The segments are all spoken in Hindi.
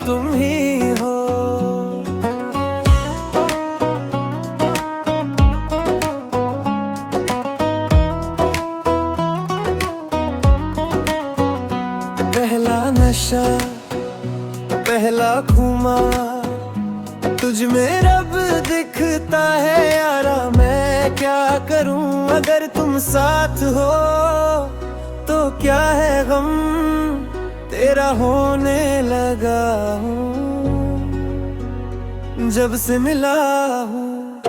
तुम ही हो। पहला नशा पहला खुमार तुझ में रब दिखता है यारा, मैं क्या करूं अगर तुम साथ हो। तो क्या है गम तेरा होने लगा हूँ जब से मिला हूँ।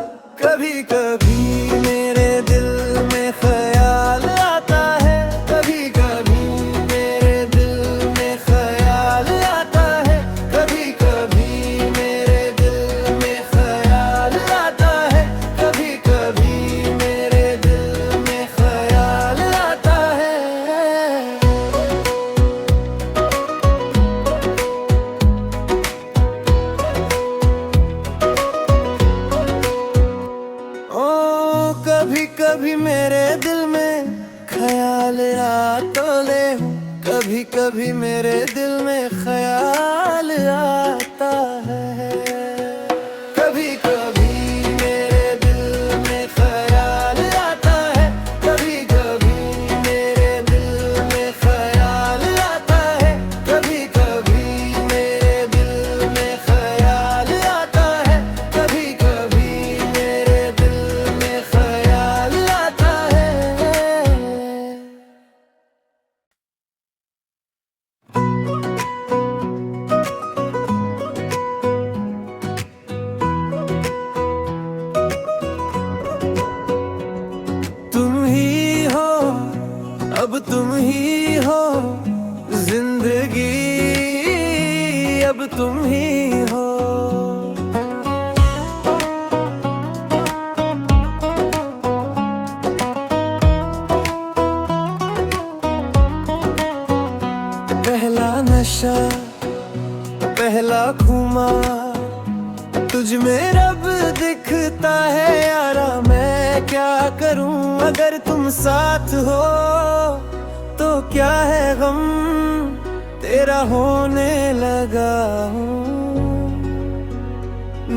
कभी कभी मेरे दिल में ख्याल आता है, कभी कभी मेरे दिल में ख्याल आता है, कभी कभी मेरे दिल में ख्याल आता है, कभी कभी मेरे दिल में ख्याल आता है। ओ कभी कभी मेरे दिल में ख्याल आ तो ले हूँ, कभी कभी मेरे दिल में ख्याल आता है। कभी कभी मेरे दिल में ख्याल आता है, कभी कभी मेरे दिल में ख्याल आता है, कभी कभी मेरे दिल में ख्याल आता है, कभी कभी मेरे दिल में ख्याल आता है। तुम ही हो, अब तुम ही हो जिंदगी, अब तुम ही हो। पहला नशा पहला खुमार तुझ में रब दिखता है यारा, मैं क्या करूं अगर तुम साथ हो। तो क्या है गम तेरा होने लगा हूँ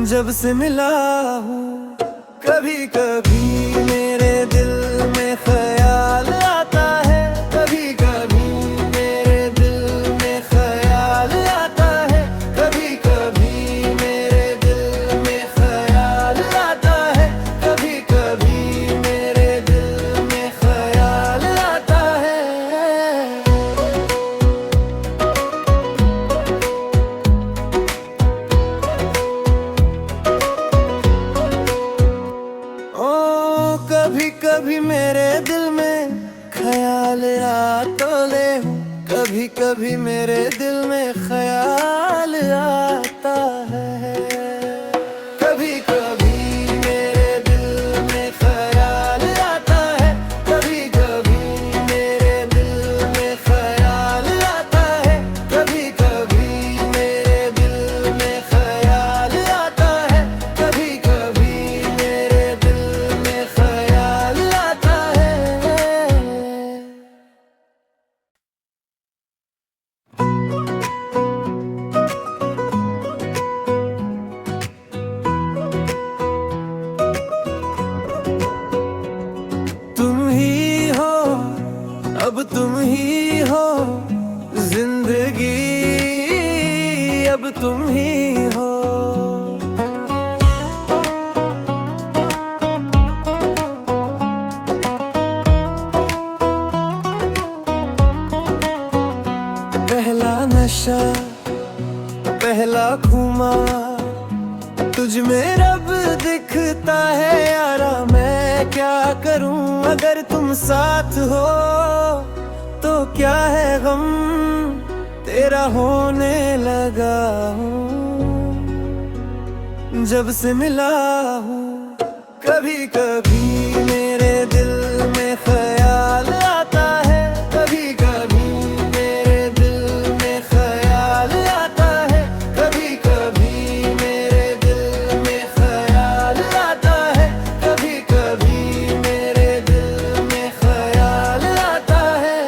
जब से मिला हूँ। कभी कभी मेरे दिल में ख्याल आता है, कभी कभी मेरे दिल में ख्याल आता है, कभी कभी मेरे दिल में ख्याल आता है, कभी कभी मेरे दिल में ख्याल आता है। ओ कभी कभी मेरे दिल में ख्याल आ तो ले हूँ, कभी कभी मेरे दिल में ख्याल आता है। कभी कभी मेरे दिल में ख्याल आता है, कभी कभी मेरे दिल में ख्याल आता है, कभी कभी मेरे दिल में ख्याल आता है, कभी कभी मेरे दिल में ख्याल आता है। तुम ही हो, अब तुम ही हो जिंदगी, अब तुम ही हो। पहला नशा पहला खुमार तुझ में रब दिखता है यारा, मैं क्या करूं अगर तुम साथ हो। तो क्या है गम तेरा होने लगा हूँ जब से मिला हूँ। कभी कभी मेरे दिल में ख्याल आता है, कभी कभी मेरे दिल में ख्याल आता है, कभी कभी मेरे दिल में ख्याल आता है, कभी कभी मेरे दिल में ख्याल आता है।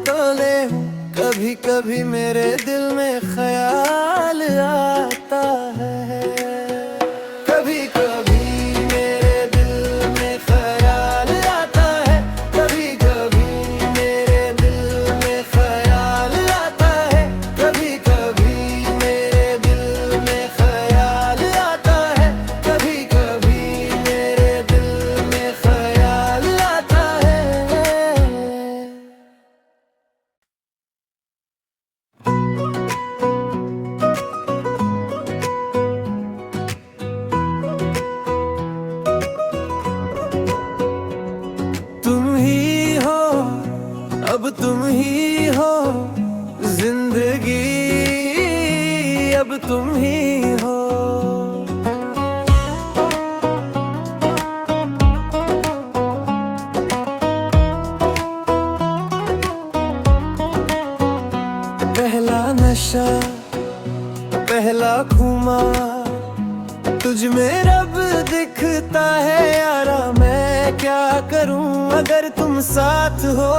तोले हूँ। कभी कभी मेरे दिल में ख्याल आता है, कभी कभी मेरे दिल में ख्याल आता है, कभी कभी मेरे दिल में ख्याल आता है, कभी कभी मेरे दिल में ख्याल आता है, कभी कभी मेरे दिल में ख्याल आता है। तुम ही हो, अब तुम ही हो जिंदगी, अब तुम ही हो। पहला नशा, पहला खुमार, तुझ में रब दिखता है यारा। मैं क्या करूं अगर तुम साथ हो,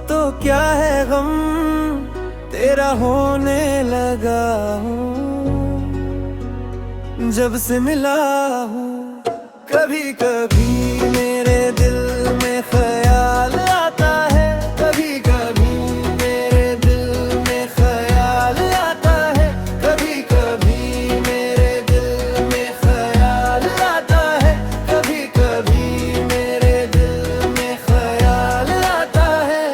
तो क्या है गम तेरा होने लगा हूँ जब से मिला हूँ। कभी कभी मेरे दिल में ख्याल आता है, कभी कभी मेरे दिल में ख्याल आता है, कभी कभी मेरे दिल में ख्याल आता है, कभी कभी मेरे दिल में ख्याल आता है।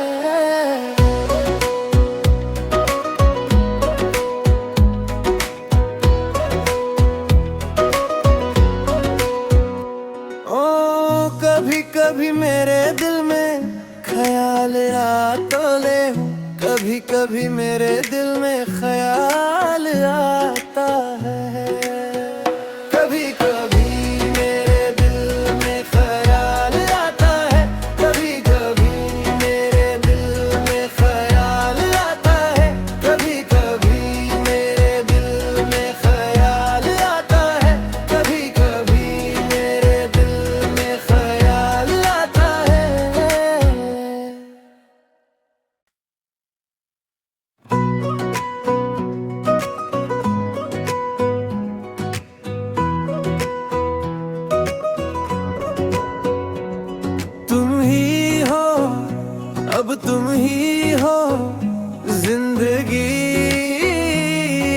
ओ कभी कभी मेरे दिल में ख्याल तोले हूँ। कभी कभी मेरे दिल में ख्याल आता है, कभी कभी मेरे दिल में ख्याल आता है, कभी कभी मेरे दिल में ख्याल आता है, कभी कभी मेरे दिल में ख्याल आता है, कभी कभी मेरे दिल में ख्याल आता है। तुम ही हो, अब तुम ही हो जिंदगी,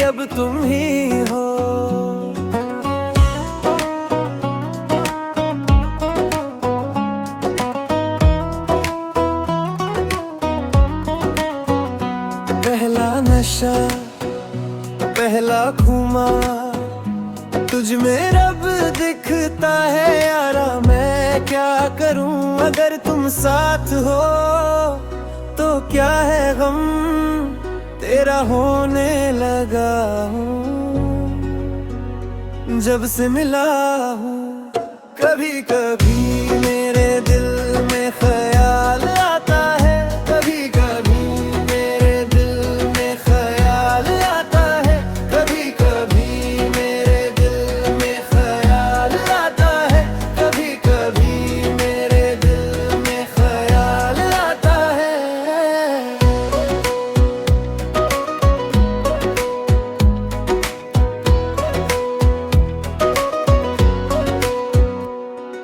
अब तुम ही हो। पहला नशा, पहला खुमार, तुझ में रब दिखता है यारा। मैं क्या करूं अगर तुम साथ हो, तो क्या है गम तेरा होने लगा हूँ जब से मिला हूँ। कभी कभी मेरे दिल में ख्याल आता है, कभी कभी मेरे दिल में ख्याल आता है, कभी कभी मेरे दिल में ख्याल आता है, कभी कभी मेरे दिल में ख्याल आता है।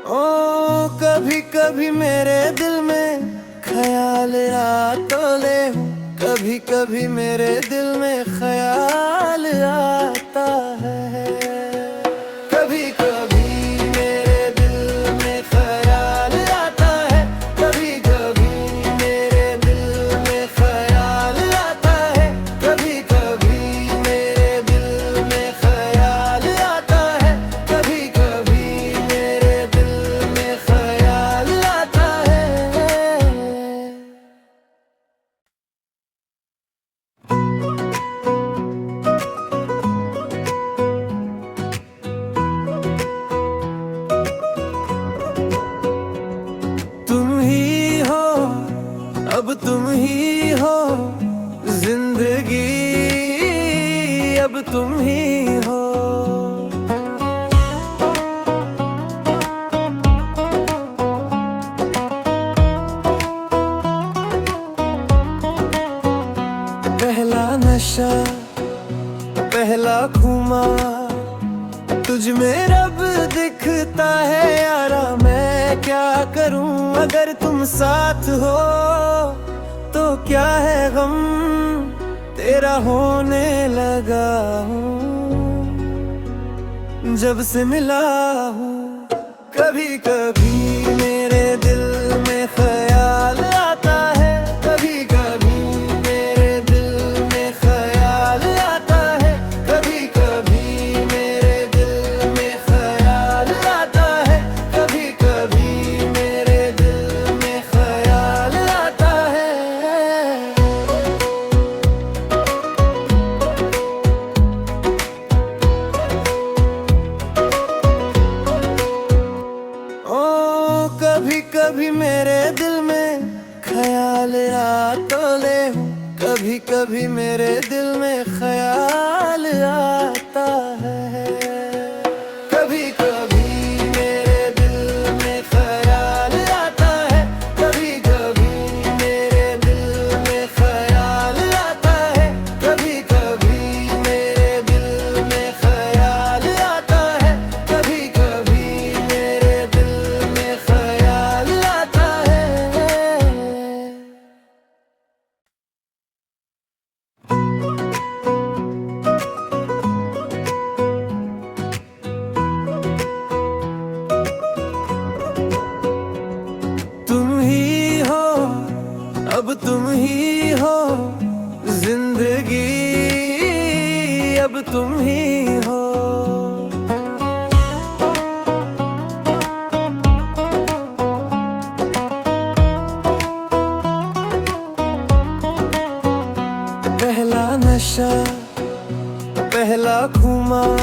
ओ कभी कभी मेरे दिल में ख्याल तोले हूँ। कभी कभी मेरे दिल में ख्याल आता है, कभी कभी मेरे दिल में ख्याल आता है, कभी कभी मेरे दिल में ख्याल आता है, कभी कभी मेरे दिल में ख्याल आता है, कभी कभी मेरे दिल में ख्याल आता है। तुम ही हो, अब तुम ही हो जिंदगी, अब तुम ही हो। नशा पहला खुमार तुझ में रब दिखता है यारा। मैं क्या करूं अगर तुम साथ हो तो क्या है गम तेरा होने लगा हूँ जब से मिला हूँ। कभी कभी मेरे दिल में ख्याल आता है, कभी कभी मेरे दिल में ख्याल आता है, कभी कभी मेरे दिल में ख्याल आता है, कभी कभी मेरे दिल में ख्याल आता है। ओ कभी कभी मेरे दिल में ख्याल आतोले हूँ, कभी कभी मेरे दिल में ख्याल आता है। कभी कभी मेरे दिल में ख्याल आता है, कभी कभी मेरे दिल में ख्याल आता है, कभी कभी मेरे दिल में ख्याल आता है, कभी कभी मेरे दिल में ख्याल आता है। तुम ही हो, अब तुम ही हो जिंदगी, अब तुम ही हो। पहला नशा पहला खुमार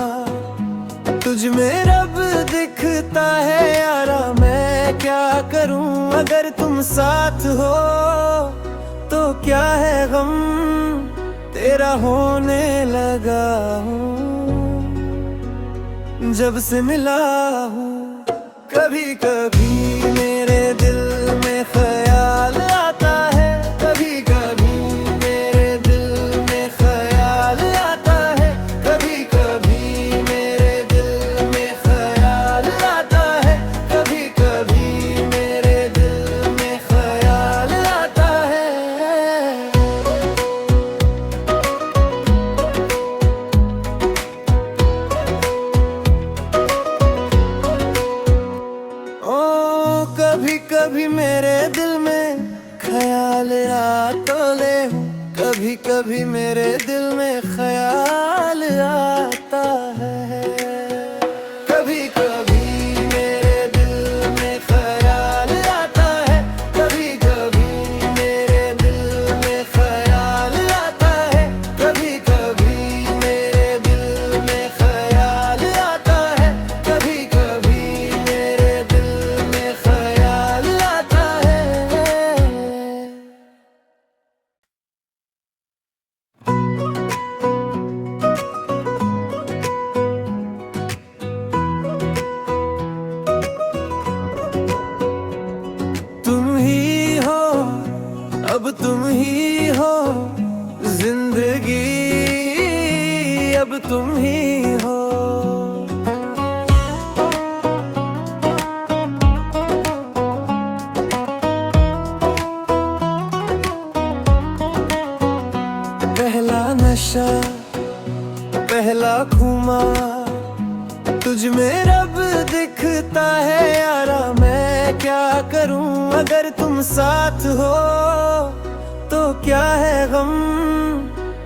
तुझ में रब दिखता है यारा। मैं क्या करूं अगर तुम साथ हो तो क्या है गम तेरा होने लगा हूँ जब से मिला हूँ। कभी कभी मेरे दिल में ख्याल आता है, कभी कभी मेरे दिल में ख्याल आता है, कभी कभी मेरे दिल में ख्याल आता है, कभी कभी मेरे दिल में ख्याल आता है। ओ कभी कभी मेरे दिल में ख्याल आतोले हूँ, कभी कभी मेरे दिल में ख्याल आता है। कभी कभी मेरे दिल में ख्याल आता है, कभी कभी मेरे दिल में ख्याल आता है, कभी कभी मेरे दिल में ख्याल आता है, कभी कभी मेरे दिल में ख्याल आता है। तुम ही हो, अब तुम ही हो जिंदगी, अब तुम ही हो। पहला नशा पहला खुमार तुझ में रब दिखता है यारा। मैं क्या करूं अगर तुम साथ हो तो क्या है गम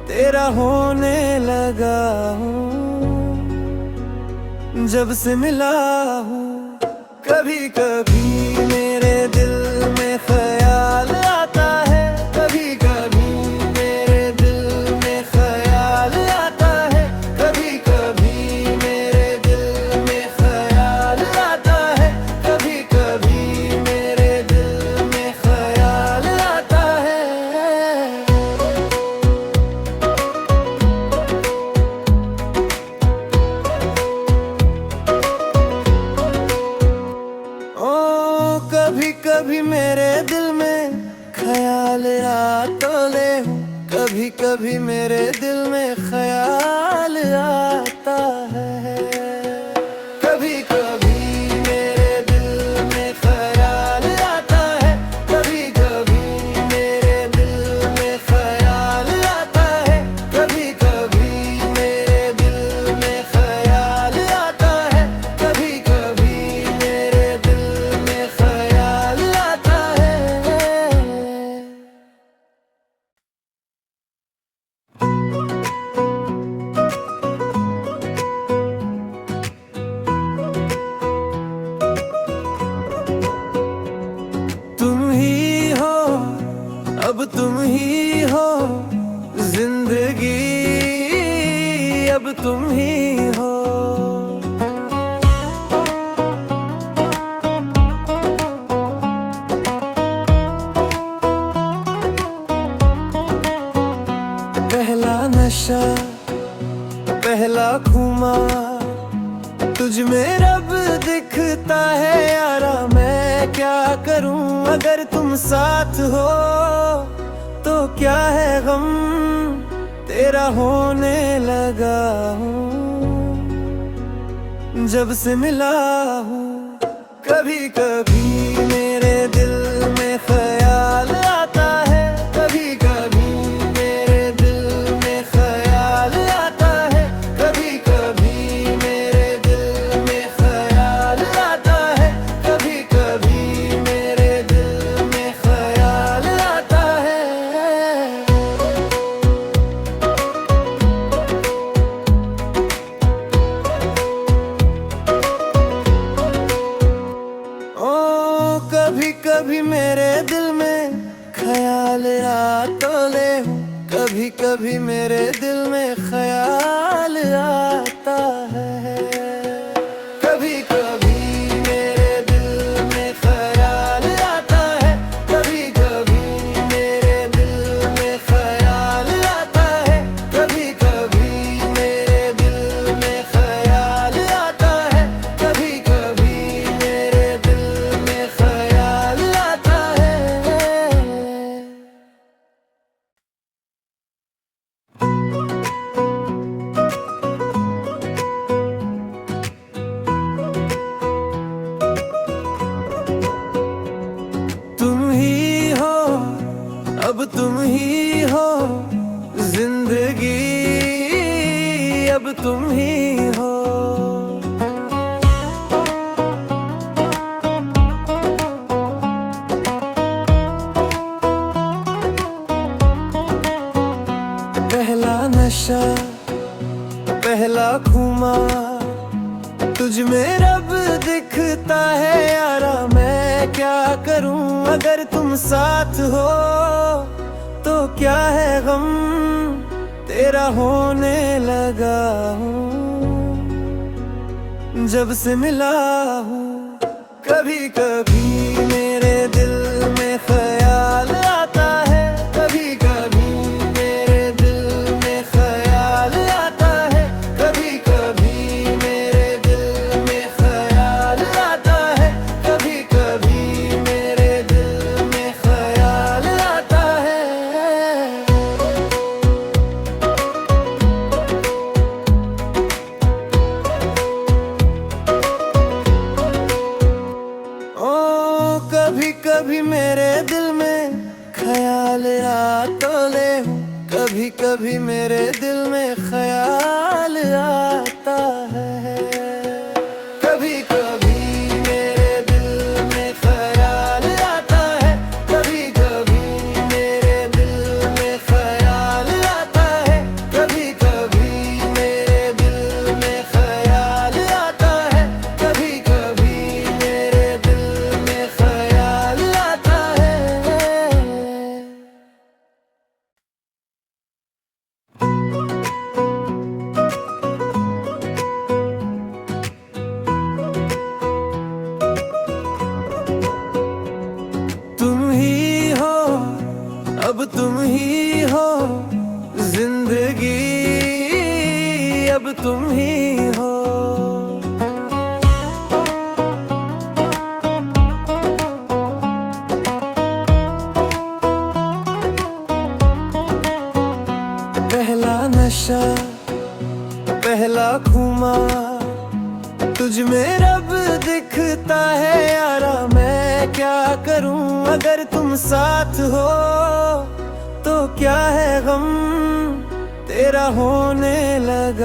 तेरा होने लगा हूँ जब से मिला हूँ। कभी कभी मेरे दिल में ख्याल आता है, कभी कभी मेरे दिल में ख्याल आता है, कभी कभी मेरे दिल में ख्याल आता है, कभी कभी मेरे दिल में ख्याल आता है। ओ कभी कभी मेरे दिल में ख्याल आतोले हूँ, कभी कभी कभी मेरे दिल में ख्याल आता है, कभी कभी मेरे दिल में ख्याल आता है, कभी कभी मेरे दिल में ख्याल आता है, कभी कभी मेरे दिल में ख्याल आता है, कभी कभी मेरे दिल में ख्याल आता है। तुम ही हो, अब तुम ही हो जिंदगी, अब तुम ही हो। पहला नशा, पहला खुमार, तुझ में रब दिखता है यारा। मैं क्या करूं अगर तुम साथ हो, तो क्या है गम तेरा होने लगा हूँ जब से मिला हूँ। कभी कभी मेरे दिल में ख्याल आता है, कभी कभी मेरे दिल में ख्याल आता है, कभी कभी मेरे दिल में ख्याल आता है, कभी कभी मेरे दिल में ख्याल आता है। ओ कभी कभी मेरे दिल में ख्याल आतोले हूँ, कभी कभी मेरे दिल में ख्याल आता है, कभी कभी मेरे दिल में ख्याल आता है, कभी कभी मेरे दिल में ख्याल आता है, कभी कभी मेरे दिल में ख्याल आता है, कभी कभी मेरे दिल में ख्याल आता है। तुम ही हो, अब तुम ही हो जिंदगी, अब तुम ही हो। पहला नशा, पहला खुमार, तुझ में रब दिखता है यारा। मैं क्या करूं अगर तुम साथ हो, तो क्या है गम तेरा होने लगा हूँ जब से मिला हूँ। कभी कभी मेरे दिल में ख्याल आता है, कभी कभी मेरे दिल में ख्याल आता है, कभी कभी मेरे दिल में ख्याल आता है, कभी कभी मेरे दिल में ख्याल आता है। ओ कभी कभी मेरे दिल में ख्याल आतोले हूँ, कभी कभी मेरे दिल में ख्याल आता है, कभी कभी मेरे दिल में ख्याल आता है, कभी कभी मेरे दिल में ख्याल आता है, कभी कभी मेरे दिल में ख्याल आता है, कभी कभी मेरे दिल में ख्याल आता है। तुम ही हो, अब तुम ही हो जिंदगी, अब तुम ही हो। तुझ में रब दिखता है यारा, मैं क्या करूं अगर तुम साथ हो तो क्या है गम तेरा होने लगा।